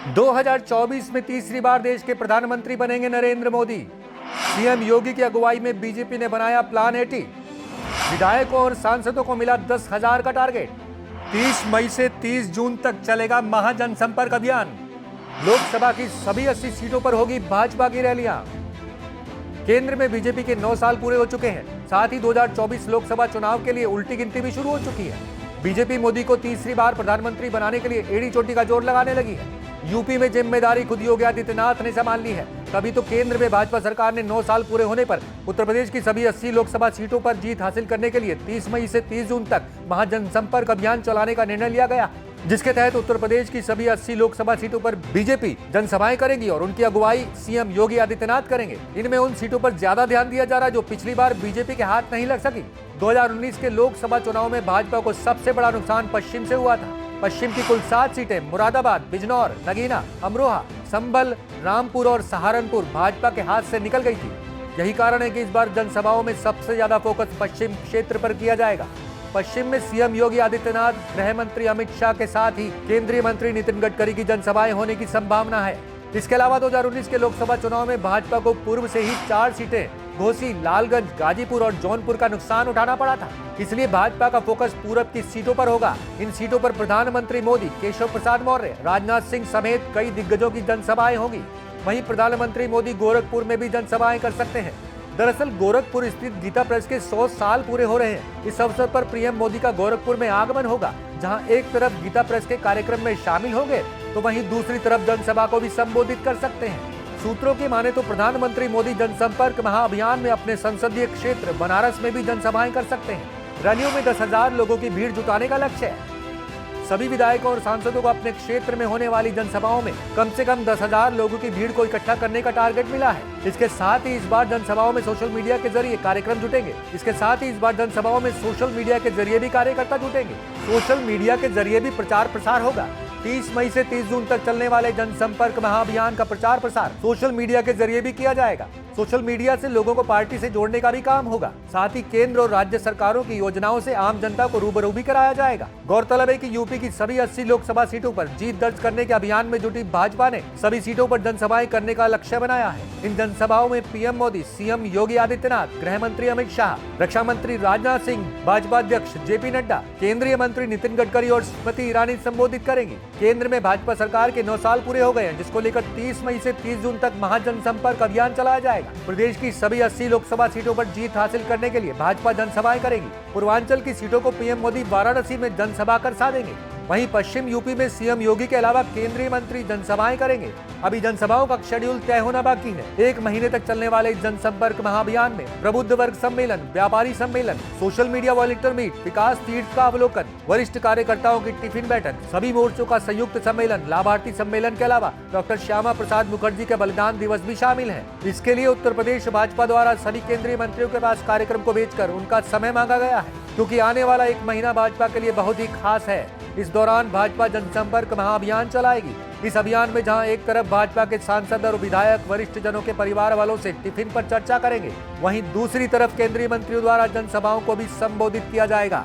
2024 में तीसरी बार देश के प्रधानमंत्री बनेंगे नरेंद्र मोदी। सीएम योगी की अगुवाई में बीजेपी ने बनाया प्लान 80। विधायकों और सांसदों को मिला 10,000 का टारगेट। 30 मई से 30 जून तक चलेगा महाजनसंपर्क अभियान। लोकसभा की सभी 80 सीटों पर होगी भाजपा की रैलियां। केंद्र में बीजेपी के 9 साल पूरे हो चुके हैं। साथ ही 2024 लोकसभा चुनाव के लिए उल्टी गिनती भी शुरू हो चुकी है। बीजेपी मोदी को तीसरी बार प्रधानमंत्री बनाने के लिए एड़ी चोटी का जोर लगाने लगी है। यूपी में जिम्मेदारी खुद योगी आदित्यनाथ ने संभाल ली है। तभी तो केंद्र में भाजपा सरकार ने 9 साल पूरे होने पर उत्तर प्रदेश की सभी 80 लोकसभा सीटों पर जीत हासिल करने के लिए 30 मई से 30 जून तक महाजनसंपर्क अभियान चलाने का निर्णय लिया गया, जिसके तहत उत्तर प्रदेश की सभी 80 लोकसभा सीटों पर बीजेपी जनसभाएं करेगी और उनकी अगुवाई सीएम योगी आदित्यनाथ करेंगे। इनमें उन सीटों पर ज्यादा ध्यान दिया जा रहा है जो पिछली बार बीजेपी के हाथ नहीं लग सकी। 2019 के लोकसभा चुनाव में भाजपा को सबसे बड़ा नुकसान पश्चिम से हुआ था। पश्चिम की कुल 7 सीटें मुरादाबाद, बिजनौर, नगीना, अमरोहा, संभल, रामपुर और सहारनपुर भाजपा के हाथ से निकल गई थी। यही कारण है कि इस बार जनसभाओं में सबसे ज्यादा फोकस पश्चिम क्षेत्र पर किया जाएगा। पश्चिम में सीएम योगी आदित्यनाथ, गृह मंत्री अमित शाह के साथ ही केंद्रीय मंत्री नितिन गडकरी की जनसभाएं होने की संभावना है। इसके अलावा 2019 के लोकसभा चुनाव में भाजपा को पूर्व से ही 4 सीटें घोसी, लालगंज, गाजीपुर और जौनपुर का नुकसान उठाना पड़ा था। इसलिए भाजपा का फोकस पूरब की सीटों पर होगा। इन सीटों पर प्रधानमंत्री मोदी, केशव प्रसाद मौर्य, राजनाथ सिंह समेत कई दिग्गजों की जनसभाएं होंगी। वहीं प्रधानमंत्री मोदी गोरखपुर में भी जनसभाएं कर सकते हैं। दरअसल गोरखपुर स्थित गीता प्रेस के 100 साल पूरे हो रहे हैं। इस अवसर पर पीएम मोदी का गोरखपुर में आगमन होगा, जहां एक तरफ गीता प्रेस के कार्यक्रम में शामिल होंगे तो वहीं दूसरी तरफ जनसभा को भी संबोधित कर सकते हैं। सूत्रों की माने तो प्रधानमंत्री मोदी जनसंपर्क महाअभियान में अपने संसदीय क्षेत्र बनारस में भी जनसभाएं कर सकते हैं। रैलियों में 10,000 लोगों की भीड़ जुटाने का लक्ष्य है। सभी विधायकों और सांसदों को अपने क्षेत्र में होने वाली जनसभाओं में कम से कम 10,000 लोगों की भीड़ को इकट्ठा करने का टारगेट मिला है। इसके साथ ही इस बार जनसभाओं में सोशल मीडिया के जरिए कार्यक्रम जुटेंगे। कार्यकर्ता जुटेंगे। सोशल मीडिया के जरिए भी प्रचार प्रसार होगा। 30 मई से 30 जून तक चलने वाले जनसंपर्क महाअभियान का प्रचार प्रसार सोशल मीडिया के जरिए भी किया जाएगा। सोशल मीडिया से लोगों को पार्टी से जोड़ने का भी काम होगा। साथ ही केंद्र और राज्य सरकारों की योजनाओं से आम जनता को रूबरू भी कराया जाएगा। गौरतलब है कि यूपी की सभी 80 लोकसभा सीटों पर जीत दर्ज करने के अभियान में जुटी भाजपा ने सभी सीटों पर जनसभाएं करने का लक्ष्य बनाया है। इन जनसभाओं में पीएम मोदी, सीएम योगी आदित्यनाथ, गृह मंत्री अमित शाह, रक्षा मंत्री राजनाथ सिंह, भाजपा अध्यक्ष जेपी नड्डा, केंद्रीय मंत्री नितिन गडकरी और स्मृति ईरानी संबोधित करेंगी। केंद्र में भाजपा सरकार के 9 साल पूरे हो गए हैं, जिसको लेकर 30 मई से 30 जून तक महाजनसंपर्क अभियान चलाया जाएगा। प्रदेश की सभी 80 लोकसभा सीटों पर जीत हासिल करने के लिए भाजपा जनसभाएं करेगी। पूर्वांचल की सीटों को पीएम मोदी वाराणसी में जनसभा कर साधेंगे। वहीं पश्चिम यूपी में सीएम योगी के अलावा केंद्रीय मंत्री जनसभाएं करेंगे। अभी जनसभाओं का शेड्यूल तय होना बाकी है। 1 महीने तक चलने वाले इस जनसंपर्क महाअभियान में प्रबुद्ध वर्ग सम्मेलन, व्यापारी सम्मेलन, सोशल मीडिया वॉलंटियर मीट, विकास तीर्थ का अवलोकन, वरिष्ठ कार्यकर्ताओं की टिफिन बैठक, सभी मोर्चों का संयुक्त सम्मेलन, लाभार्थी सम्मेलन के अलावा डॉक्टर श्यामा प्रसाद मुखर्जी के बलिदान दिवस भी शामिल है। इसके लिए उत्तर प्रदेश भाजपा द्वारा सभी केंद्रीय मंत्रियों के पास कार्यक्रम को भेजकर उनका समय मांगा गया है, क्योंकि आने वाला 1 महीना भाजपा के लिए बहुत ही खास है। इस दौरान भाजपा जनसंपर्क महाअभियान चलाएगी। इस अभियान में जहां एक तरफ भाजपा के सांसद और विधायक वरिष्ठ जनों के परिवार वालों से टिफिन पर चर्चा करेंगे, वहीं दूसरी तरफ केंद्रीय मंत्रियों द्वारा जनसभाओं को भी संबोधित किया जाएगा।